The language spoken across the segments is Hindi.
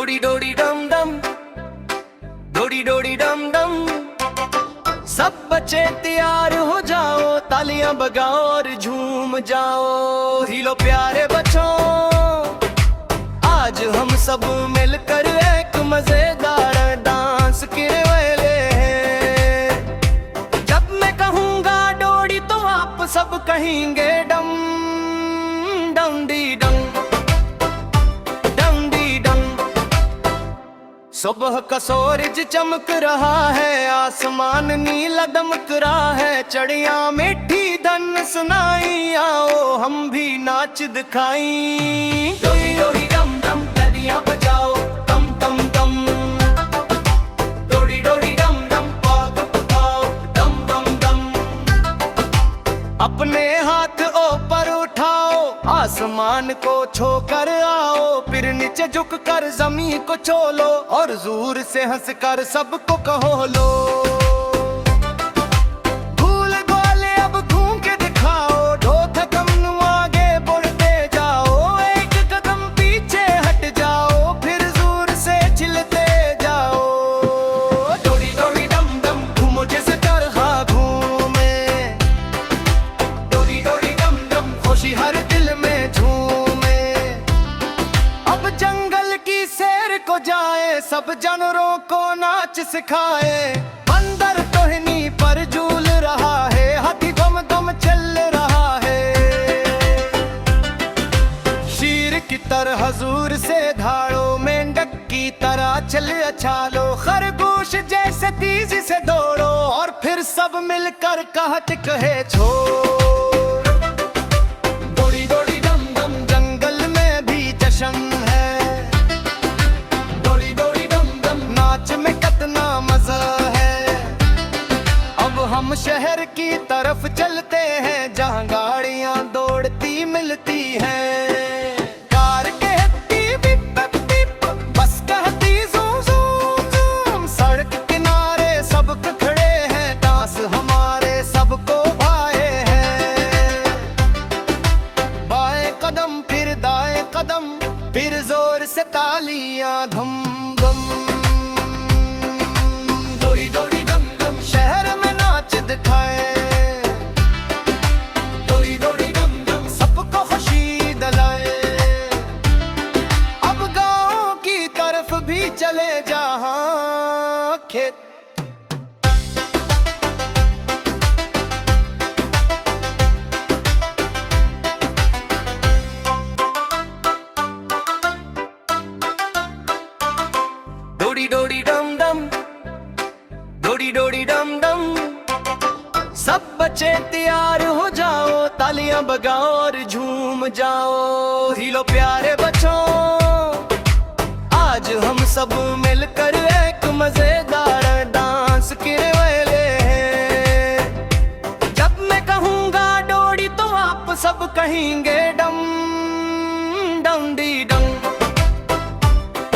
डोडी डोडी डम डम, डोडी डोडी डम डम। सब बच्चे तैयार हो जाओ, तालियां बजाओ और झूम जाओ। हिलो प्यारे बच्चों, आज हम सब मिलकर एक मजेदार डांस करने वाले हैं। जब मैं कहूँगा डोडी तो आप सब कहेंगे डम डम डी डम, डम डी डम। सुबह का सूरज चमक रहा है, आसमान नीला दमक रहा है। चिड़िया मीठी धन सुनाई, आओ हम भी नाच दिखाई। डोडी डोडी डम डम, तालियां बजाओ तम तम तम। डोडी डोडी डम डम, पाग पकाओ दम दम दम। अपने हाथ ऊपर उठाओ, आसमान को छूकर आओ। फिर नीचे झुक कर जमीन को छोलो, और जोर से हंस कर सबको कहो लो। भूल गोले अब घूम के दिखाओ, ढोथ कम आगे बढ़ते जाओ। एक कदम पीछे हट जाओ, फिर जोर से चिल्लाते जाओ। डोडी डोडी डम डम, घूमो जैसे तरहा घूमे। डोडी डोडी डम डम, खुशी हर दिल में झूमे। अब जंगल की सैर को जाए, सब जानवरों को नाच सिखाए। बंदर टहनी पर झूल रहा है, हाथी दम दम चल रहा है। शेर की तरह हजूर से धाड़ो, मेंढक की तरह चल अछालो। खरगोश जैसे तेजी से दौड़ो, और फिर सब मिलकर कहत कहे छोड़। डोडी डोडी डम डम, जंगल में भी जश्न है। डोडी डोडी डम डम, नाच में कितना मजा है। अब हम शहर की तरफ चलते हैं, जहाँ गाड़ियाँ दौड़ती मिलती हैं। कार कहती बिप बिप बिप, बस कहती ज़ूम ज़ूम ज़ूम। सड़क किनारे सब खड़े हैं, डांस हमारे सबको भाए हैं। बाएं कदम फिर दाएं कदम, फिर जोर से तालियां धम धम। डोडी डोडी डम डम, शहर में नाच दिखाए। डोडी डोडी डम डम, सबको खुशी दिलाए। अब गाँव की तरफ भी चले जहाँ खेत। डोडी डोडी डम डम, डोडी डोडी डम डम। सब बच्चे तैयार हो जाओ, तालियां बजाओ और झूम जाओ। हिलो प्यारे बच्चों, आज हम सब मिलकर एक मजेदार डांस करने वाले हैं। जब मैं कहूँगा डोडी तो आप सब कहेंगे डम डम डी डम,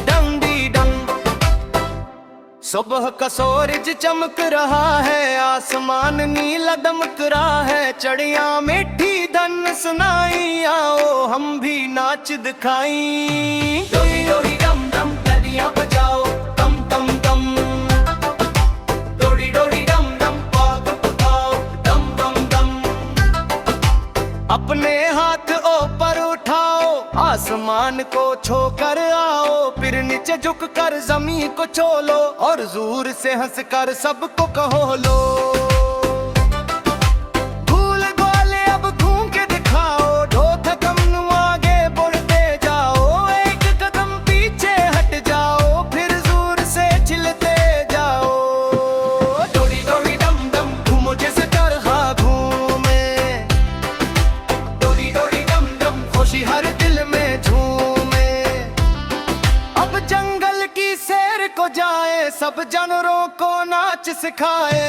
डम डी डम। सुबह का सूरज चमक रहा है, आसमान नीला दमक रहा है। चिड़िया मीठी धन सुनाई, आओ हम भी नाच दिखाई। डोडी डोडी डम डम, तालियां बजाओ तम तम तम। डोडी डोडी डम डम, पाग पकाओ दम दम दम। अपने हाथ ऊपर उठाओ, आसमान को छूकर आओ। फिर नीचे झुक कर जमीन को छोलो, और जोर से हंस कर सबको कहो लो। भूल गोले अब घूम के दिखाओ, ढोथ कम आगे बढ़ते जाओ। एक कदम पीछे हट जाओ, फिर जोर से चिल्लाते जाओ। डोडी डोडी डम डम, घूमो जैसे तरहा घूमे। डोडी डोडी डम डम, खुशी हर दिल में झूमे। अब जंगल की सैर को जाए, सब जानवरों को नाच सिखाए।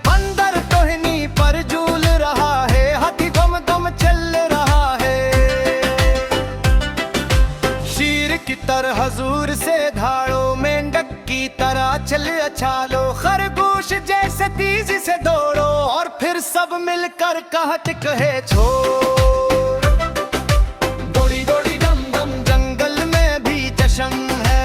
बंदर टहनी पर झूल रहा है, हाथी दम दम चल रहा है। शेर की तरह हजूर से धाड़ो, मेंढक की तरह चल अछालो। खरगोश जैसे तेजी से दौड़ो, और फिर सब मिलकर कहत कहे छोड़। डोडी डोडी डम डम, जंगल में भी जश्न है।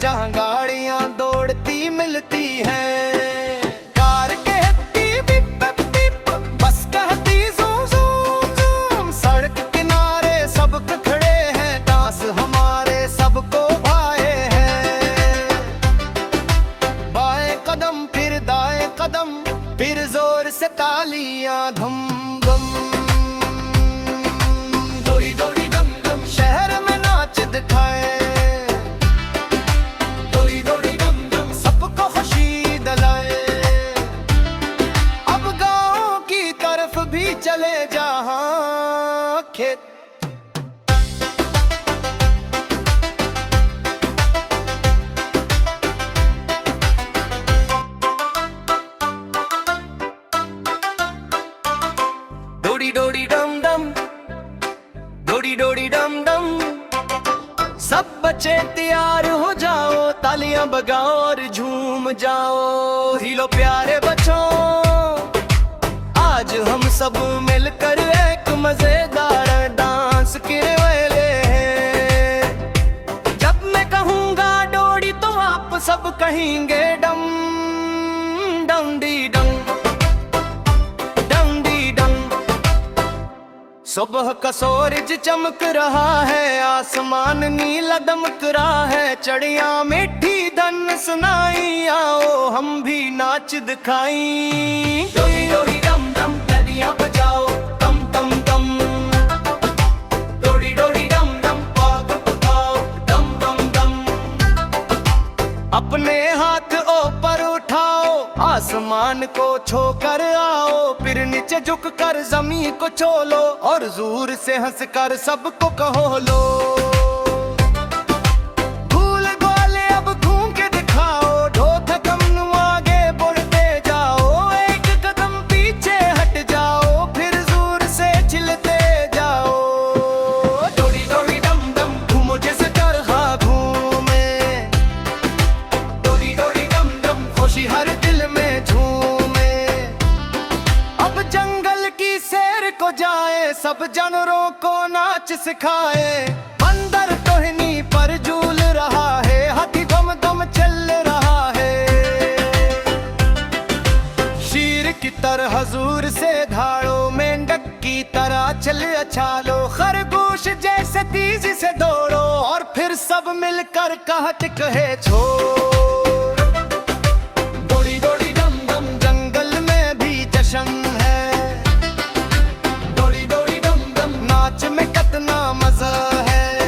जहाँ गाड़ियाँ दौड़ती मिलती हैं। कार कहती बिप बिप, बस कहती ज़ूम ज़ूम ज़ूम। सड़क किनारे सब खड़े हैं, डांस हमारे सबको भाए हैं। बाएं कदम फिर दाएं कदम, फिर जोर से तालियां धम धम। डोरी डोरी डम डम शहर में नाच दिखाए, डोरी डोरी डम डम सबको खुशी दिलाए। अब गाँव की तरफ भी चले जहाँ खेत। डोरी डोरी डम डम, डोरी डोरी डम डम। सब बच्चे तैयार हो जाओ, तालियां बजाओ और झूम जाओ। हिलो प्यारे बच्चों, आज हम सब मिलकर एक मजेदार डांस करने वाले हैं। जब मैं कहूँगा डोरी तो आप सब कहेंगे डम डम डी डम डम डी डम। सुबह का सूरज चमक रहा है, आसमान नीला दमक रहा है। चिड़िया मीठी धन सुनाई, आओ हम भी नाच दिखाई। डोरी डोरी डम डम तालियां बजाओ, तम तम तम। डोरी डोरी डम डम पाग पकाओ, दम दम दम। अपने हाथ ऊपर उठाओ, आसमान को छूकर आओ। फिर नीचे झुक कर जमीन को छू लो, और जोर से हंस कर सबको कहो लो। भूल ग्वाले अब घूम के दिखाओ, ढो थकम आगे बढ़ते जाओ। एक कदम पीछे हट जाओ, फिर जोर से चिल्लाते जाओ। डोरी डोरी डम डम घूमो जैसे तरह घूमे। डोरी डोरी डम डम खुशी हर दिल में झूमे। अब जंगल की सैर को जाए, सब जानवरों को नाच सिखाए। बंदर टहनी पर झूल रहा है, हाथी दम दम चल रहा है। शेर की तरह हजूर से धाड़ो, मेंढक की तरह चल अछालो। खरगोश जैसे तेजी से दौड़ो, और फिर सब मिलकर कहत कहे छोड़। डोरी डोरी डम डम जंगल में भी जश्न है। डोरी डोरी डम डम नाच में कितना मजा है।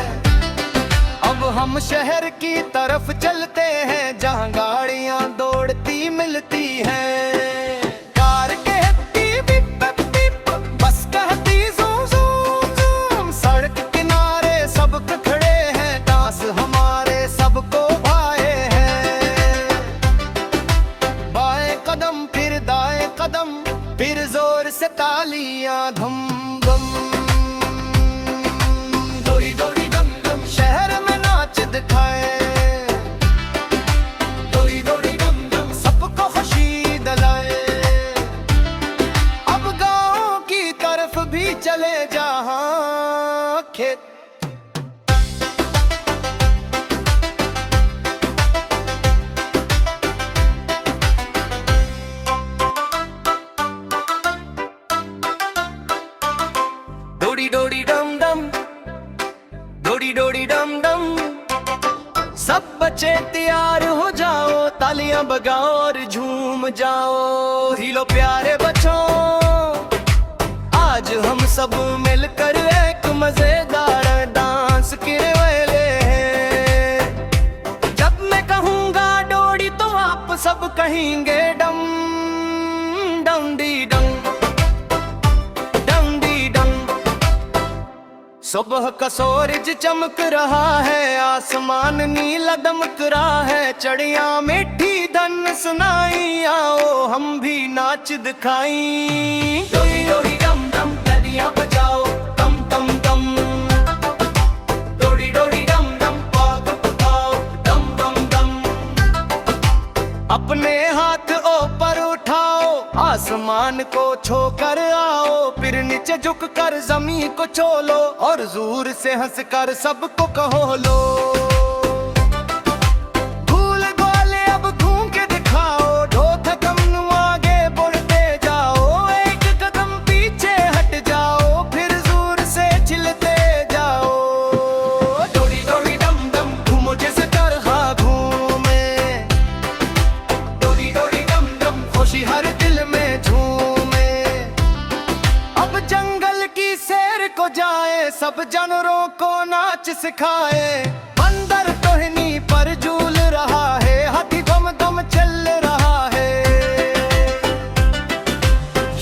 अब हम शहर की तरफ चलते हैं, जहाँ गाड़ियाँ दौड़ती मिलती हैं। कार कहती बिप बिप, बस कहती ज़ूम ज़ूम ज़ूम। सड़क किनारे सब खड़े हैं, डांस हमारे सबको भाए हैं। बाएं कदम फिर दाएं कदम, फिर जोर से तालियां धम धम। डोरी डोरी डम डम शहर में नाच दिखाए, डोरी डोरी डम डम सबको खुशी दिलाए। अब गाँव की तरफ भी चले जहाँ खेत। डोरी डोरी डम डम, डोरी डोरी डम डम। सब बच्चे तैयार हो जाओ, तालियां बजाओ और झूम जाओ। हिलो प्यारे बच्चों, आज हम सब मिलकर एक मजेदार डांस करने वाले हैं। जब मैं कहूँगा डोरी तो आप सब कहेंगे डम डम डी डम डम डी डम। सुबह का सूरज चमक रहा है, आसमान नीला दमक रहा है। चिड़िया मीठी धन सुनाई, आओ हम भी नाच दिखाई। डोरी डोरी डम डम तालियां बजाओ, तम तम तम। डोरी डोरी डम डम पाग पकाओ, दम दम दम। अपने हाथ ऊपर उठाओ, आसमान को छूकर आओ। फिर नीचे झुक कर जमीन को छू लो, और जोर से हंस कर सबको कहो लो। नाच सिखाए। बंदर टोहनी पर झूल रहा है, हाथी दम दम चल रहा है।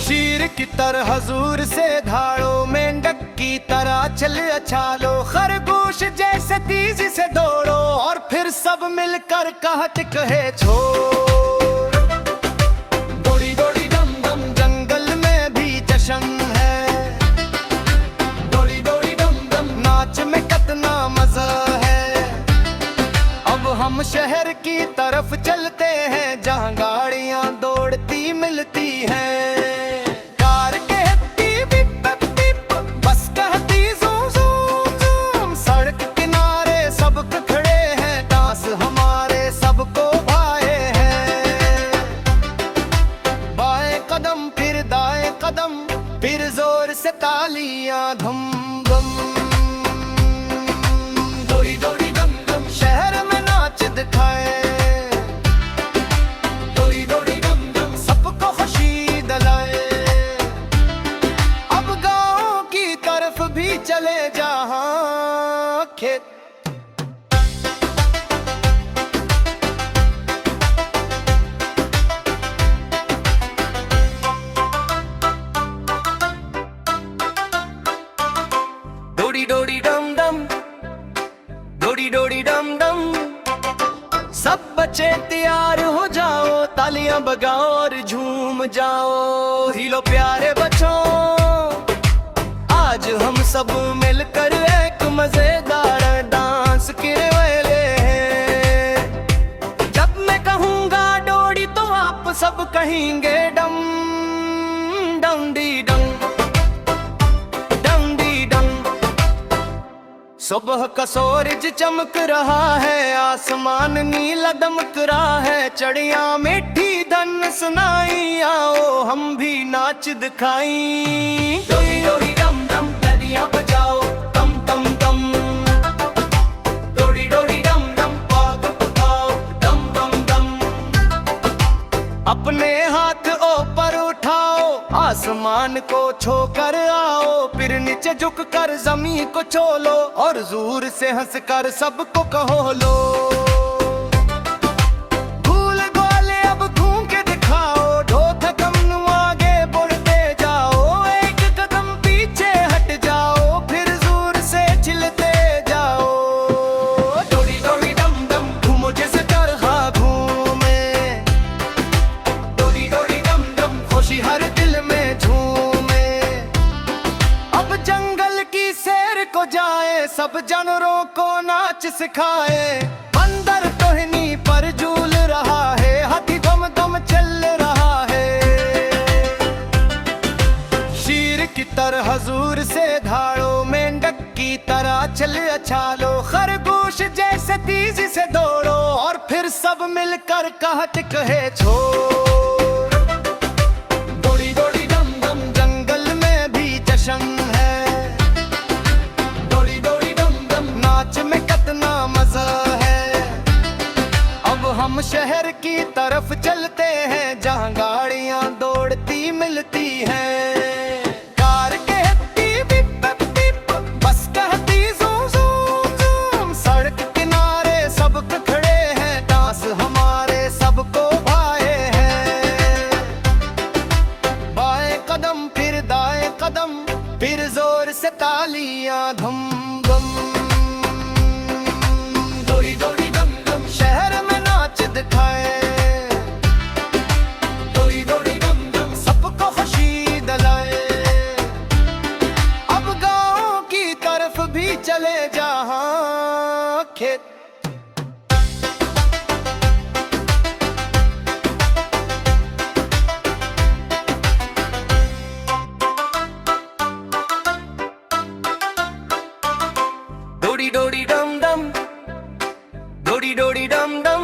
शीर की तरह हजूर से धाड़ो, मेंढक की तरह चल अछालो। खरगोश जैसे तेजी से दौड़ो, और फिर सब मिलकर कहत कहे छोड़। दौड़ी दौड़ी दम दम, जंगल में भी जश्न है। दौड़ी दौड़ी दम दम, नाच में कितना मजा है। अब हम शहर की तरफ चलते हैं, जहाँ गाड़ियाँ दौड़ती मिलती हैं। कार कहती बिप बिप बिप, बस कहती ज़ूम ज़ूम ज़ूम। सड़क किनारे सब खड़े हैं, डांस हमारे सबको भाए हैं। बाएं कदम फिर दाएं कदम, फिर जोर से तालियां धम धम। दौड़ी दौड़ी दम दम, शहर में नाच दिखाए। दौड़ी दौड़ी दम दम, सबको खुशी दिलाए। अब गाँव की तरफ भी चले जहाँ खेत। डोडी डोडी डम डम, डोडी डोडी डम डम। सब बच्चे तैयार हो जाओ, तालियां बजाओ और झूम जाओ। हिलो प्यारे बच्चों, आज हम सब मिलकर एक मजेदार डांस करने वाले हैं। जब मैं कहूँगा डोडी तो आप सब कहेंगे डम डम डी डम डम डी डम। सुबह का सूरज चमक रहा है, आसमान नीला दमक रहा है। चड़िया मीठी धन सुनाई, आओ हम भी नाच दिखाई। डोरी डोरी डम डम, तालियां बजाओ तम तम तम। डोरी डोरी डम डम, पाग पकाओ दम दम दम। अपने हाथ ऊपर उठाओ, आसमान को छूकर आओ। फिर नीचे झुककर जमीन को छोलो, और जोर से हंसकर सबको कहो लो। भूल गोले अब घूम के दिखाओ, ढोथ कम आगे बढ़ते जाओ। एक कदम पीछे हट जाओ, फिर जोर से चिल्लाते जाओ। डोरी डोरी डम डम, घूमो जैसे तरहा घूमे। डोरी डोरी डम डम, खुशी हर दिल में झूमे। अब जंगल की सैर को जाए, सब जानवरों को नाच सिखाए। बंदर टोहनी पर झूल रहा है, हाथी दम दम चल रहा है। शीर की तरह हजूर से धाड़ो, मेंढक की तरह चल अछालो। खरगोश जैसे तेजी से दौड़ो, और फिर सब मिलकर कहत कहे छोड़। दौड़ी दौड़ी दम दम, जंगल में भी जश्न है। दौड़ी दौड़ी दम दम, नाच में कितना मजा है। अब हम शहर की तरफ चलते हैं, जहाँ गाड़ियाँ दौड़ती मिलती हैं। कार कहती बिप बिप बिप, बस कहती ज़ूम ज़ूम ज़ूम। सड़क किनारे सब खड़े हैं, डांस हमारे सबको भाए हैं। बाएं कदम फिर दाएं कदम, फिर जोर से तालियां धम धम। दौड़ी दौड़ी दम दम, शहर में नाच दिखाए। दौड़ी दौड़ी दम दम, सबको खुशी दिलाए। अब गाँव की तरफ भी चले जहाँ खेत। डोडी डोडी डम डम, डोडी डोडी डम डम।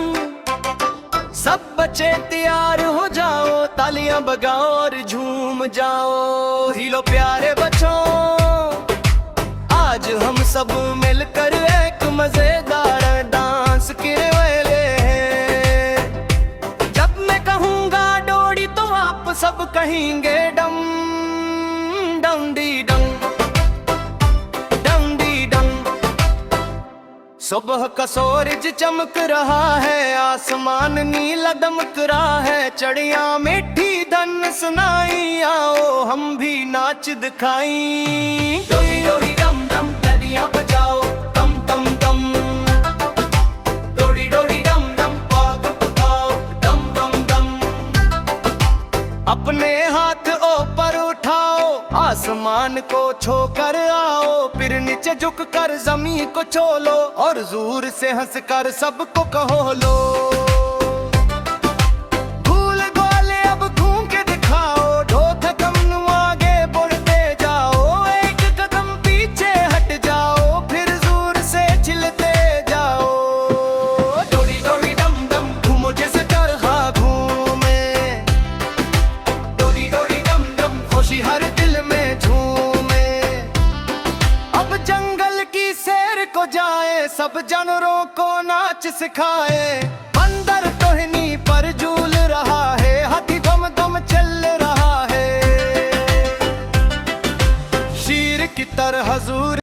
सब बच्चे तैयार हो जाओ, तालियां बजाओ और झूम जाओ। हिलो प्यारे बच्चों, आज हम सब मिलकर एक मजेदार डांस करने वाले हैं। जब मैं कहूँगा डोडी तो आप सब कहेंगे डम डम डी डम डम डी डम। सुबह का सूरज चमक रहा है, आसमान नीला दमक रहा है। चिड़िया मीठी धन सुनाई, आओ हम भी नाच दिखाई। डोरी डोरी डम डम तालियां बजाओ, तम तम तम। डोरी डोरी डम डम पाग पकाओ, दम दम दम। अपने हाथ ऊपर उठाओ, आसमान को छूकर आओ। फिर नीचे झुक कर जमीन को छू लो, और जोर से हंस कर सबको कहो लो। भूल गोले अब घूम के दिखाओ, ढो थकम आगे बढ़ते जाओ। एक कदम पीछे हट जाओ, फिर जोर से चिल्लाते जाओ। डोरी डोरी डम डम घूमो जैसे तरहा घूमे। डोरी डोरी डम डम खुशी हर दिल में झूमे। अब जंगल की सैर को जाए, सब जानवरों को नाच सिखाए। बंदर टहनी पर झूल रहा है, हाथी दम दम चल रहा है। शेर की तरह हुजूर